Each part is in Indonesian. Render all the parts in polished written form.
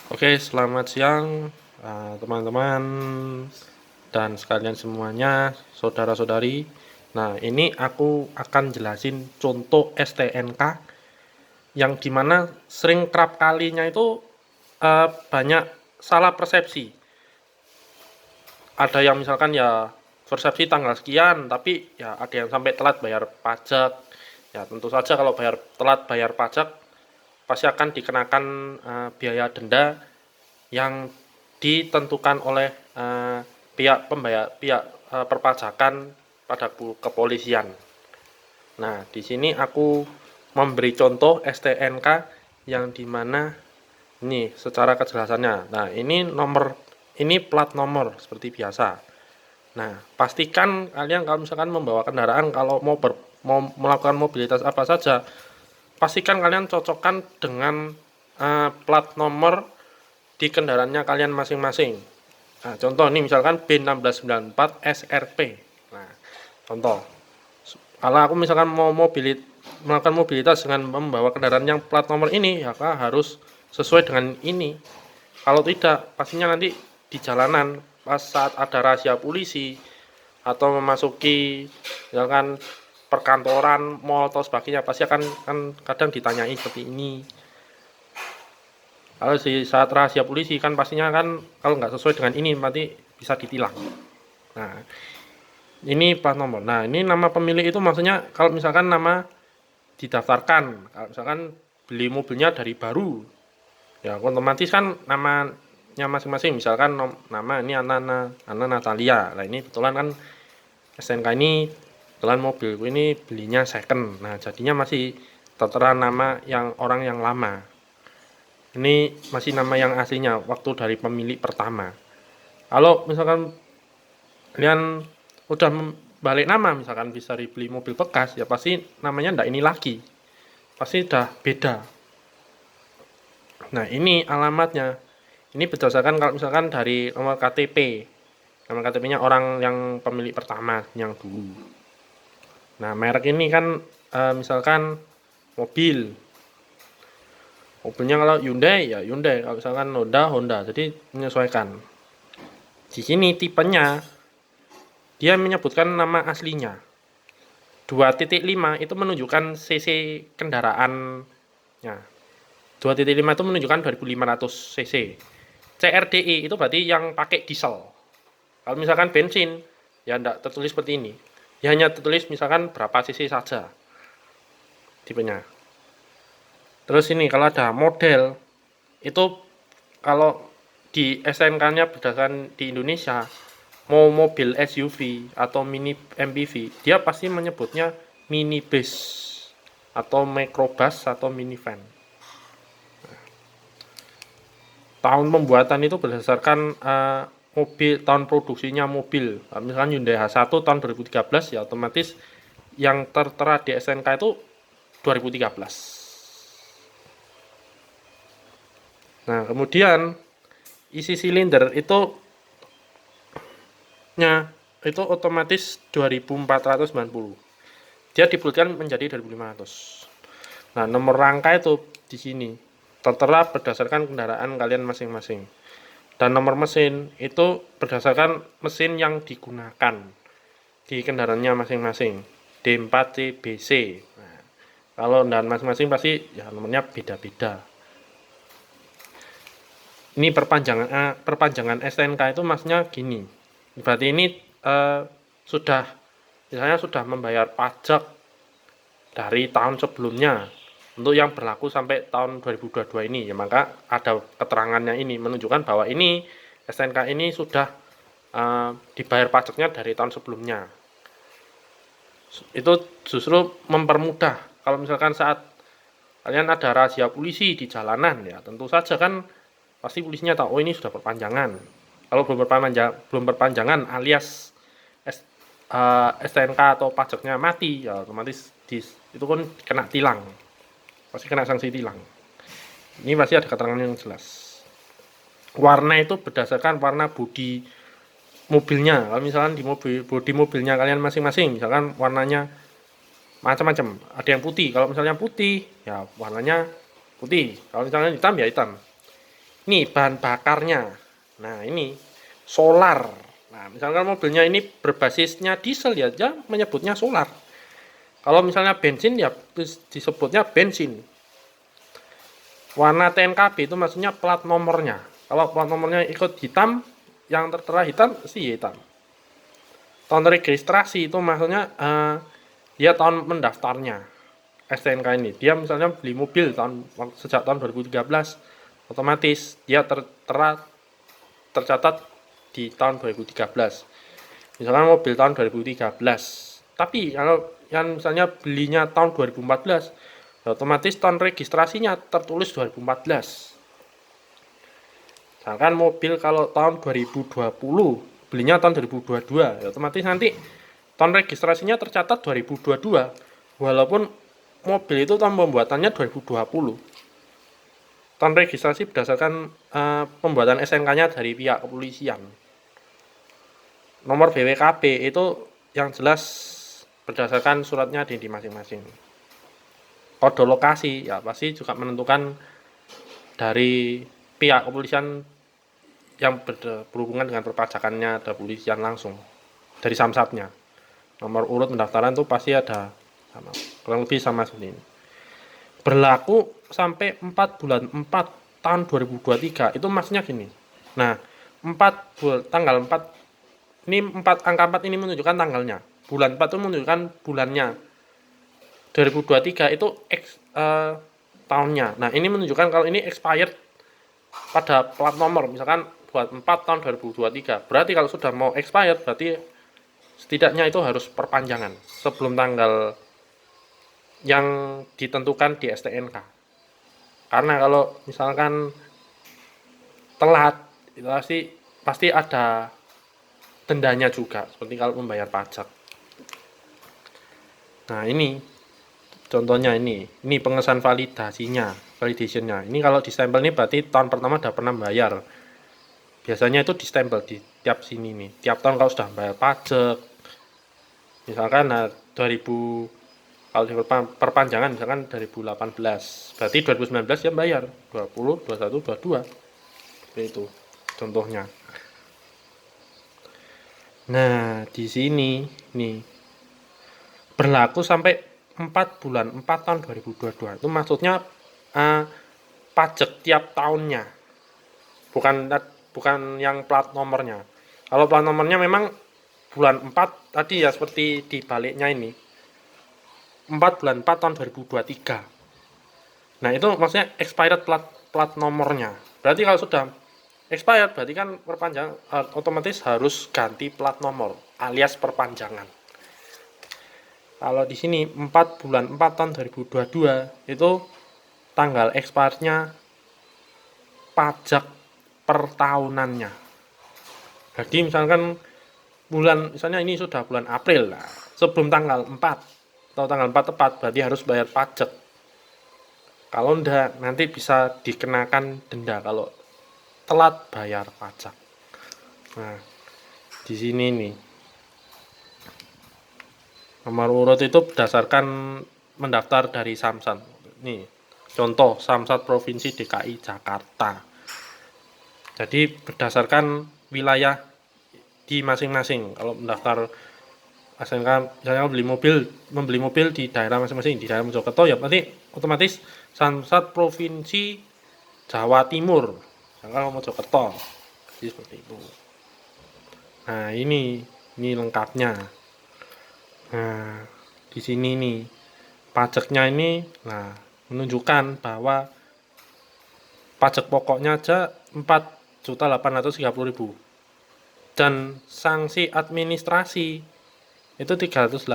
Oke, selamat siang teman-teman dan sekalian semuanya, saudara-saudari. Nah, ini aku akan jelasin contoh STNK yang dimana sering kerap kalinya itu banyak salah persepsi. Ada yang misalkan ya persepsi tanggal sekian, tapi ya ada yang sampai telat bayar pajak. Ya tentu saja kalau telat bayar pajak pasti akan dikenakan biaya denda yang ditentukan oleh pihak perpajakan pada kepolisian. Nah, di sini aku memberi contoh STNK yang dimana ini secara kejelasannya. Nah, ini plat nomor seperti biasa. Nah, pastikan kalian kalau misalkan membawa kendaraan, kalau mau melakukan mobilitas apa saja, pastikan kalian cocokkan dengan plat nomor di kendaraannya kalian masing-masing. Nah, contoh ini misalkan B1694 SRP. Nah, contoh. Kalau aku misalkan melakukan mobilitas dengan membawa kendaraan yang plat nomor ini, ya harus sesuai dengan ini. Kalau tidak, pastinya nanti di jalanan pas saat ada razia polisi atau memasuki misalkan perkantoran, mall atau sebagainya, pasti akan kadang ditanyai seperti ini. Kalau di saat rahasia polisi kan pastinya kan kalau nggak sesuai dengan ini nanti bisa ditilang. Nah, ini plat nomor. Nah, ini nama pemilik itu maksudnya kalau misalkan nama didaftarkan, kalau misalkan beli mobilnya dari baru, ya otomatis kan namanya masing-masing. Misalkan nama ini Ana Natalia. Nah, ini kebetulan kan SNK ini kebetulan mobilku ini belinya second. Nah, jadinya masih tertera nama yang orang yang lama. Ini masih nama yang aslinya waktu dari pemilik pertama. Kalau misalkan kalian udah balik nama, misalkan bisa dibeli mobil bekas, ya pasti namanya ndak ini lagi, pasti udah beda. Nah, ini alamatnya. Ini berdasarkan kalau misalkan dari nomor KTP. Nomor KTP-nya orang yang pemilik pertama yang dulu. Nah, merek ini kan misalkan mobil. Mobilnya kalau Hyundai ya Hyundai, kalau misalkan Honda. Jadi menyesuaikan. Di sini tipenya dia menyebutkan nama aslinya. 2.5 itu menunjukkan cc kendaraannya. 2.5 itu menunjukkan 2500 cc. CRDI itu berarti yang pakai diesel. Kalau misalkan bensin, ya tidak tertulis seperti ini. Ya hanya tertulis misalkan berapa cc saja tipenya. Terus ini kalau ada model, itu kalau di SNK-nya berdasarkan di Indonesia, mau mobil SUV atau mini MPV, dia pasti menyebutnya minibus atau microbus atau minivan. Tahun pembuatan itu berdasarkan mobil, tahun produksinya mobil. Misalkan Hyundai H1 tahun 2013, ya otomatis yang tertera di SNK itu 2013. Nah, kemudian isi silinder itu otomatis 2490. Dia dibulatkan menjadi 2500. Nah, nomor rangka itu di sini tertera berdasarkan kendaraan kalian masing-masing. Dan nomor mesin itu berdasarkan mesin yang digunakan di kendaraannya masing-masing. D4CBC. Nah, kalau kendaraan masing-masing pasti ya nomornya beda-beda. Ini perpanjangan STNK itu maksudnya gini. Berarti ini sudah misalnya sudah membayar pajak dari tahun sebelumnya untuk yang berlaku sampai tahun 2022 ini, ya maka ada keterangannya ini menunjukkan bahwa ini STNK ini sudah dibayar pajaknya dari tahun sebelumnya. Itu justru mempermudah kalau misalkan saat kalian ada razia polisi di jalanan, ya tentu saja kan pasti polisinya tahu, oh ini sudah perpanjangan. Kalau belum perpanjangan alias STNK atau pajaknya mati, ya otomatis itu kan kena tilang, pasti kena sanksi tilang. Ini pasti ada keterangan yang jelas. Warna itu berdasarkan warna bodi mobilnya. Kalau misalkan di bodi mobilnya kalian masing-masing, misalkan warnanya macam-macam, ada yang putih. Kalau misalnya putih, ya warnanya putih. Kalau misalnya hitam, ya hitam. Nih bahan bakarnya. Nah, ini solar. Nah, misalkan mobilnya ini berbasisnya diesel ya, dia menyebutnya solar. Kalau misalnya bensin ya disebutnya bensin. Warna TNKB itu maksudnya plat nomornya. Kalau plat nomornya ikut hitam, yang tertera hitam sih hitam. Tahun registrasi itu maksudnya dia tahun mendaftarnya STNK ini. Dia misalnya beli mobil sejak tahun 2013, otomatis dia tercatat di tahun 2013. Misalkan mobil tahun 2013. Tapi kalau yang misalnya belinya tahun 2014, ya otomatis tahun registrasinya tertulis 2014. Misalkan mobil kalau tahun 2020, belinya tahun 2022, ya otomatis nanti tahun registrasinya tercatat 2022, walaupun mobil itu tahun pembuatannya 2020. Tahun registrasi berdasarkan pembuatan SNK-nya dari pihak kepolisian. Nomor BWKB itu yang jelas berdasarkan suratnya di masing-masing. Kode lokasi ya pasti juga menentukan dari pihak kepolisian yang berhubungan dengan perpajakannya, ada polisian langsung dari samsatnya. Nomor urut pendaftaran itu pasti ada sama, kurang lebih sama seperti ini. Berlaku sampai 4 bulan 4 tahun 2023 itu maksudnya gini. Nah, tanggal 4 ini 4 angka 4 ini menunjukkan tanggalnya. Bulan 4 itu menunjukkan bulannya. 2023 itu tahunnya. Nah, ini menunjukkan kalau ini expired pada plat nomor. Misalkan buat 4 tahun 2023. Berarti kalau sudah mau expired berarti setidaknya itu harus perpanjangan sebelum tanggal yang ditentukan di STNK. Karena kalau misalkan telat itu pasti ada dendanya juga, seperti kalau membayar pajak. Nah, ini contohnya ini pengesahan validationnya. Ini kalau di stempel ini berarti tahun pertama udah pernah bayar. Biasanya itu di stempel di tiap sini nih. Tiap tahun kalau sudah bayar pajak, misalkan 2000, kalau di perpanjangan misalkan 2018, berarti 2019 ya bayar 20, 21, 22. Seperti itu contohnya. Nah, di sini nih berlaku sampai 4 bulan 4 tahun 2022. Itu maksudnya pajak tiap tahunnya. Bukan yang plat nomornya. Kalau plat nomornya memang bulan 4 tadi ya seperti di baliknya ini. 4 bulan 4 tahun 2023. Nah, itu maksudnya expired plat nomornya. Berarti kalau sudah expired berarti kan perpanjang otomatis harus ganti plat nomor alias perpanjangan. Kalau di sini 4 bulan 4 tahun 2022 itu tanggal expirednya pajak per tahunannya. Jadi misalkan misalnya ini sudah bulan April lah, sebelum tanggal 4 atau tanggal 4 tepat berarti harus bayar pajak. Kalau enggak nanti bisa dikenakan denda kalau telat bayar pajak. Nah, di sini nih nomor urut itu berdasarkan mendaftar dari Samsat. Nih, contoh Samsat Provinsi DKI Jakarta. Jadi berdasarkan wilayah di masing-masing. Kalau mendaftar SNK misalnya membeli mobil di daerah masing-masing, di daerah Mojokerto ya berarti otomatis Samsat Provinsi Jawa Timur. Misalkan Mojokerto. Jadi seperti itu. Nah, ini lengkapnya. Nah, di sini nih pajaknya ini menunjukkan bahwa pajak pokoknya aja 4.830.000 dan sanksi administrasi itu 386,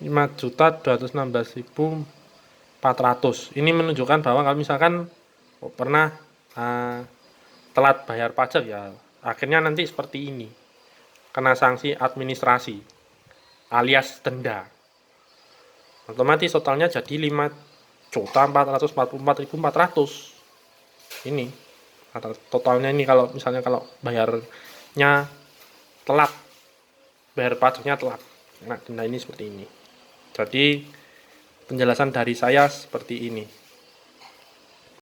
5.216.400. Ini menunjukkan bahwa kalau misalkan pernah telat bayar pajak ya akhirnya nanti seperti ini, kena sanksi administrasi alias denda. Otomatis totalnya jadi 5.444.400. Ini totalnya ini kalau misalnya kalau bayarnya telat, bayar pajaknya telat, nah denda ini seperti ini. Jadi penjelasan dari saya seperti ini.